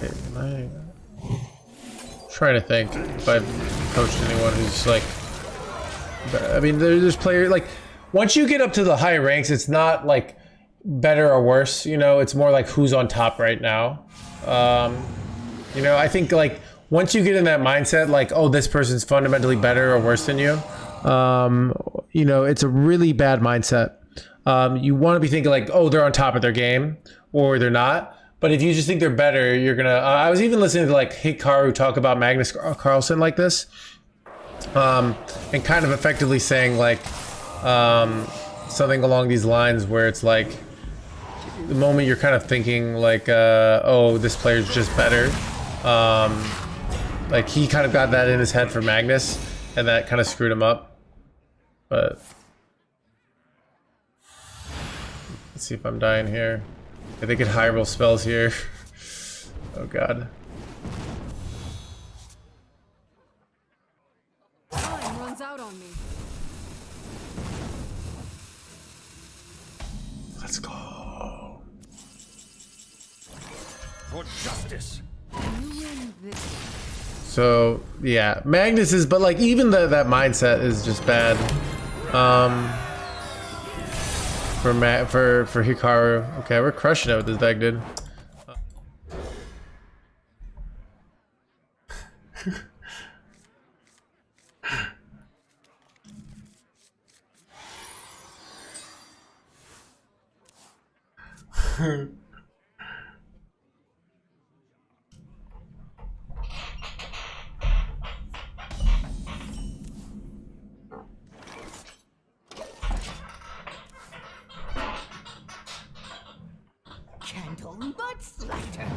Am I trying to think if I've coached anyone who's like. I mean, there's players like once you get up to the high ranks, it's not like better or worse. You know, it's more like who's on top right now. You know, I think like. Once you get in that mindset, like, oh, this person's fundamentally better or worse than you, you know, it's a really bad mindset. You want to be thinking like, oh, they're on top of their game or they're not. But if you just think they're better, you're going to... I was even listening to like Hikaru talk about Magnus Carlsen like this, and kind of effectively saying like something along these lines where it's like the moment you're kind of thinking like, oh, this player's just better. Like he kind of got that in his head for Magnus, and that kind of screwed him up. But let's see if I'm dying here. If they get high roll spells here. Oh god. Let's go. For justice. You win this. So yeah, Magnus is, but like even that mindset is just bad. For Hikaru. Okay, we're crushing it with this deck, dude. Candle mud slider.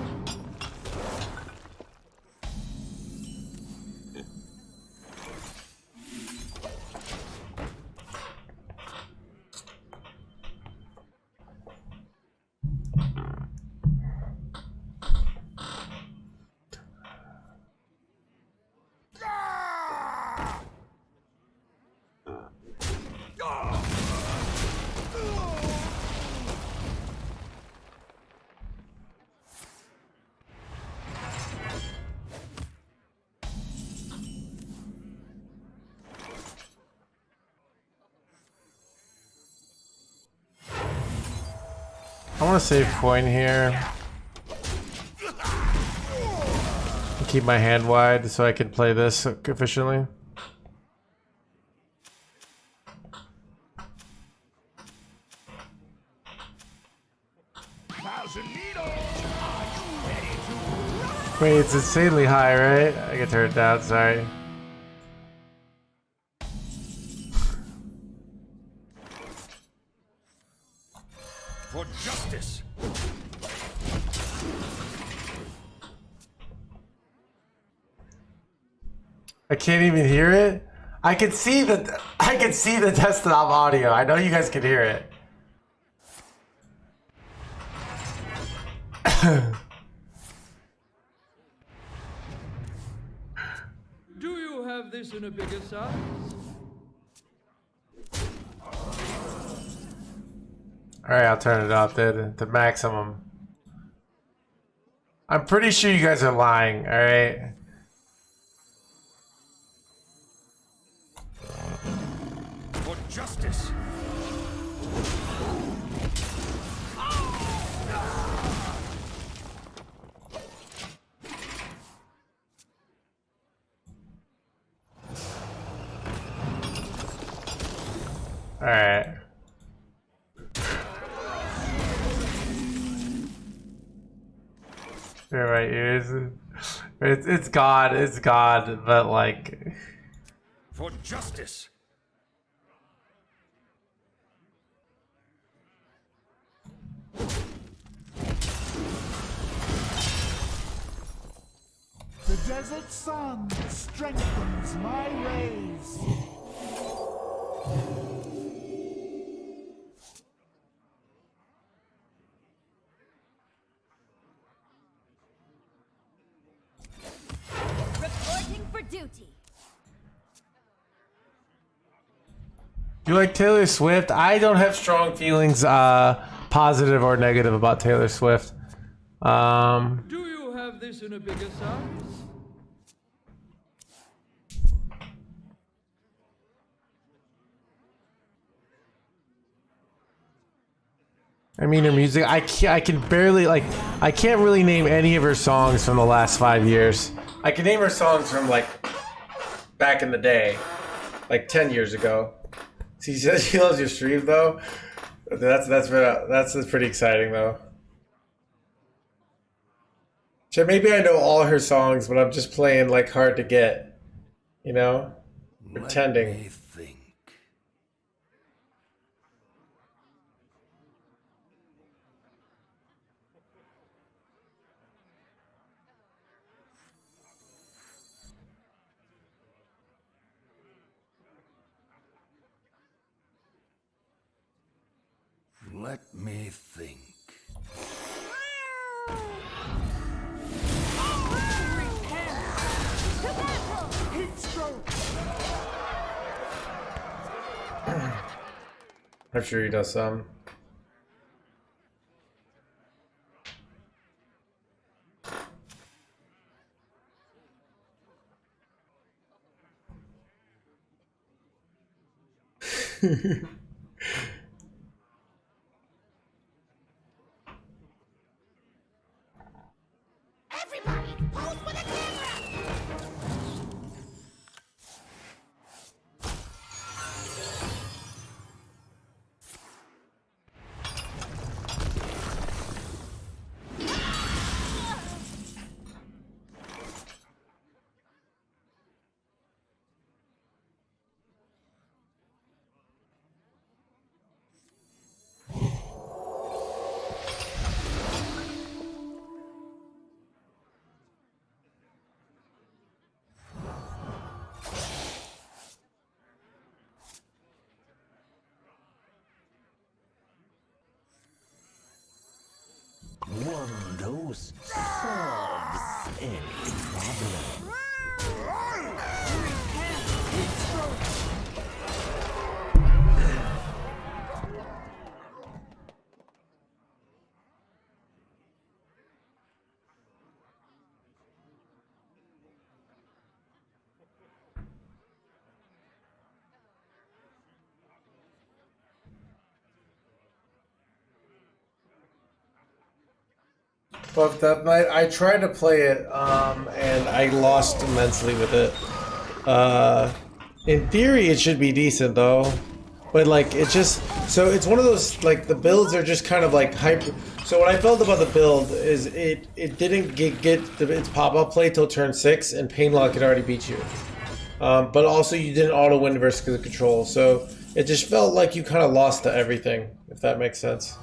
I want to save coin here. Keep my hand wide so I can play this efficiently. Wait, it's insanely high, right? I can turn it down, sorry. For justice. I can't even hear it. I can see the desktop audio. I know you guys can hear it. Do you have this in a bigger size? Alright, I'll turn it up to the maximum. I'm pretty sure you guys are lying, alright? For justice. Alright. You're right, ears. It's God, but like. For justice. The desert sun strengthens my rays. Reporting for duty. You like Taylor Swift? I don't have strong feelings, positive or negative about Taylor Swift. Do you have this in a bigger size? I mean, her music, I can barely, like, I can't really name any of her songs from the last 5 years. I can name her songs from, like, back in the day, like 10 years ago. She says she loves your stream, though. That's pretty exciting, though. So maybe I know all her songs, but I'm just playing, like, hard to get, you know? Pretending. Let me think. Let me think. Heat stroke. I'm sure he does some. Everybody, pose for the camera! One dose solves any problem. Fucked up night. I tried to play it, and I lost immensely with it. In theory, it should be decent though, but like it just so it's one of those like the builds are just kind of like hyper. So what I felt about the build is it didn't get its pop up play till turn 6, and Painlock had already beat you. But also you didn't auto win versus the control, so it just felt like you kind of lost to everything, if that makes sense.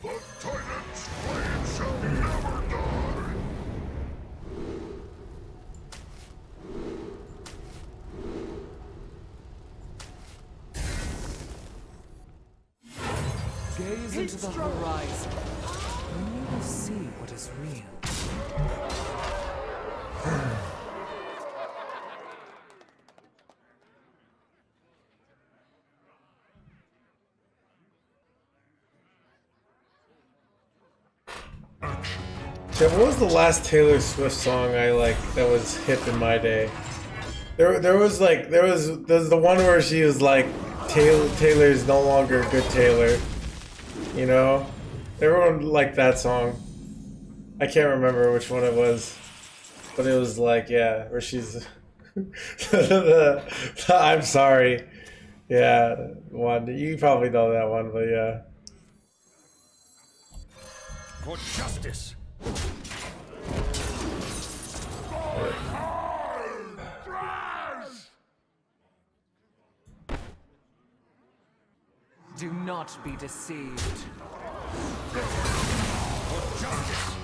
The Titan's blade shall never die! Gaze into the horizon, and you will see what is real. Yeah, what was the last Taylor Swift song I like that was hip in my day? There was the one where she was like Taylor's no longer good Taylor. You know? Everyone liked that song. I can't remember which one it was. But it was like, yeah, where she's I'm sorry. Yeah, one. You probably know that one, but yeah. For justice. Do not be deceived. For justice.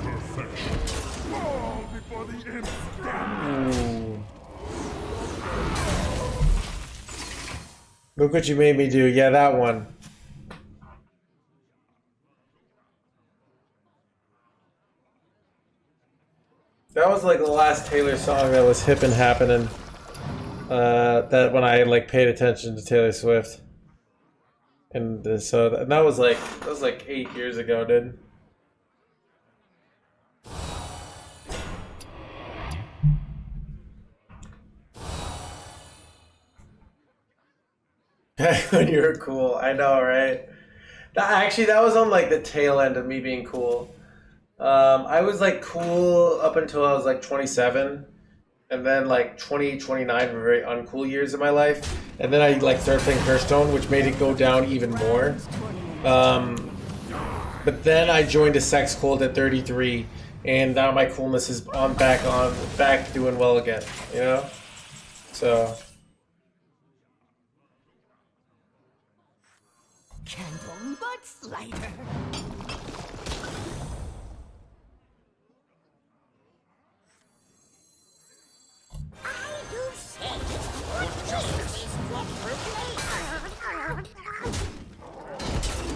Perfection. Fall before the imps. Ooh. Look what you made me do. Yeah, that one. That was like the last Taylor song that was hip and happening. That when I like paid attention to Taylor Swift. And so that was like 8 years ago, dude. When you were cool, I know, right? That was on like the tail end of me being cool. I was like cool up until I was like 27, and then like 20, 29 were very uncool years of my life, and then I like started playing Hearthstone, which made it go down even more. But then I joined a sex cult at 33, and now my coolness is back doing well again, you know? So. Candle mudslide.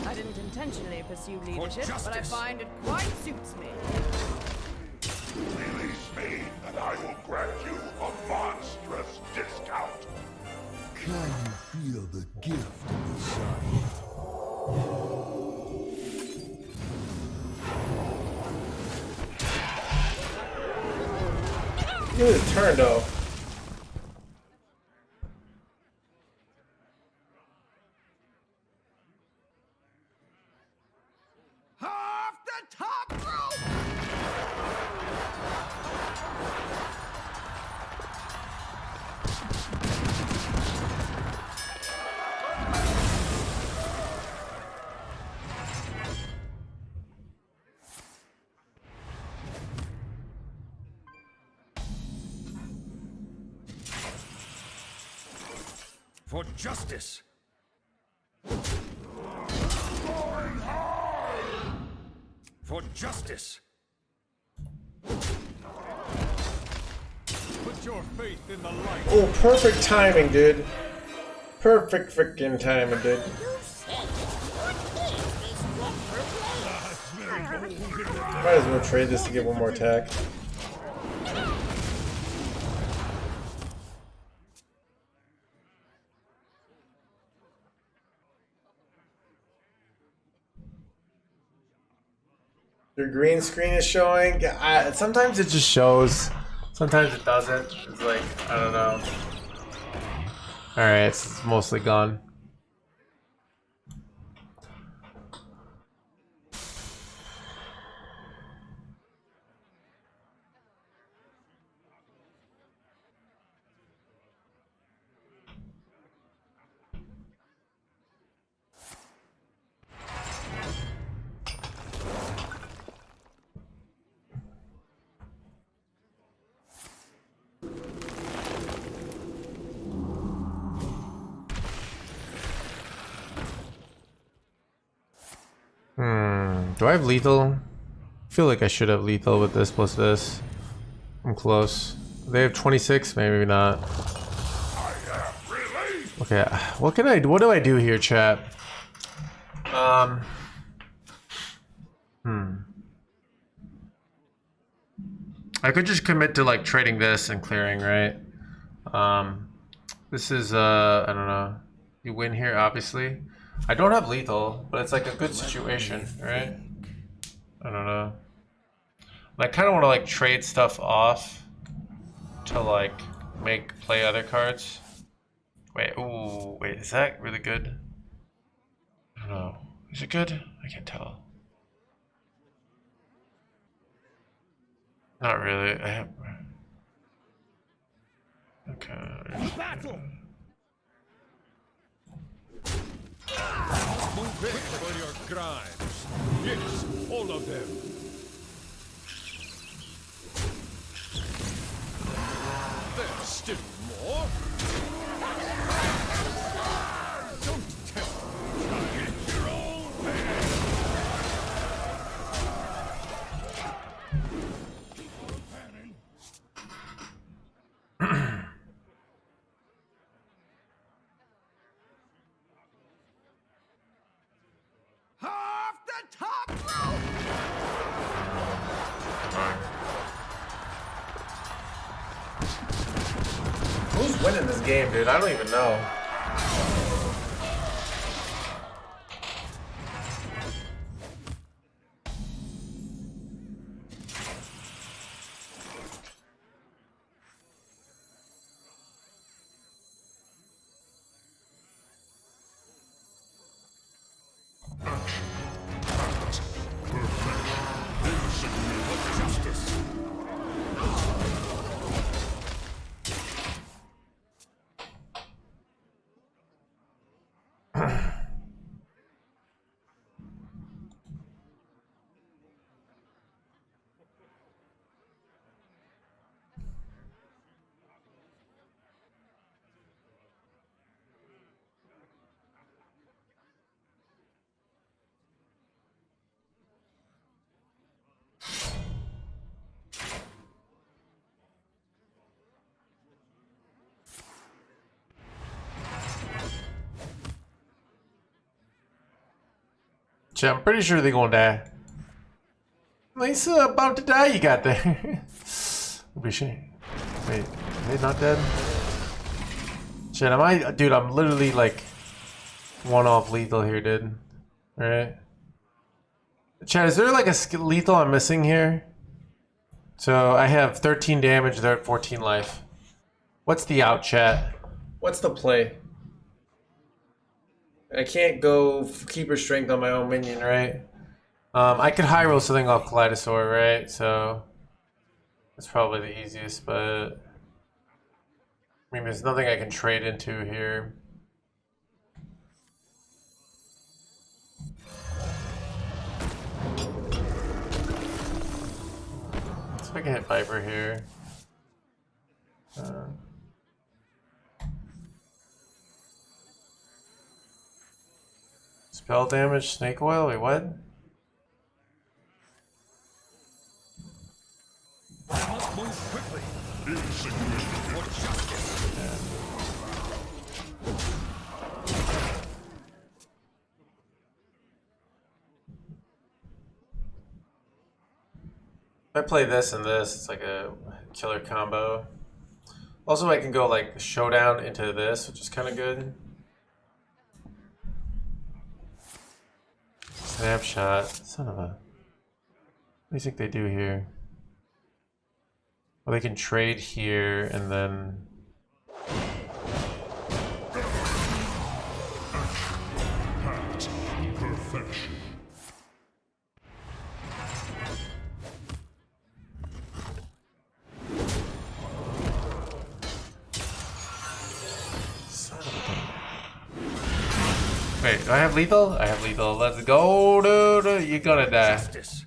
I didn't intentionally pursue leadership, but I find it quite suits me. Feel the gift inside. Look at his turn though. Off the top rope! For justice! For justice! Put your faith in the light. Oh, perfect timing, dude. Perfect freaking timing, dude. Might as well trade this to get one more attack. Your green screen is showing. Sometimes it just shows. Sometimes it doesn't. It's like, I don't know. Alright, it's mostly gone. Do I have lethal? I feel like I should have lethal with this plus this. I'm close. They have 26? Maybe not. Okay, what can I do? What do I do here, chat? I could just commit to like trading this and clearing, right? This is I don't know. You win here, obviously. I don't have lethal, but it's like a good situation, right? I don't know. I kind of want to like trade stuff off to like play other cards. Wait, ooh, wait, is that really good? I don't know. Is it good? I can't tell. Not really. I have. Okay. Battle! Move in for your crimes. Yes, all of them. There's still more. Don't tell me. Get your own man. Off the top rope! Who's winning this game, dude? I don't even know. I'm pretty sure they're gonna die. Lisa, about to die, you got there. Wait, are they not dead? Shit, dude, I'm literally like one off lethal here, dude. Alright. Chad, is there like a lethal I'm missing here? So I have 13 damage, they're at 14 life. What's the out, chat? What's the play? I can't go Keeper Strength on my own minion, right? I could high roll something off Kaleidosaur, right? So that's probably the easiest, but I mean, there's nothing I can trade into here. Let's see if I can hit Viper here. Spell damage, snake oil, wait, what? I must move quickly. For justice. If I play this and this, it's like a killer combo. Also, I can go like showdown into this, which is kind of good. Snapshot. Son of a... What do you think they do here? Well, they can trade here and then... Perfection. Wait, do I have lethal? I have lethal. Let's go, dude. You're gonna die. Justice.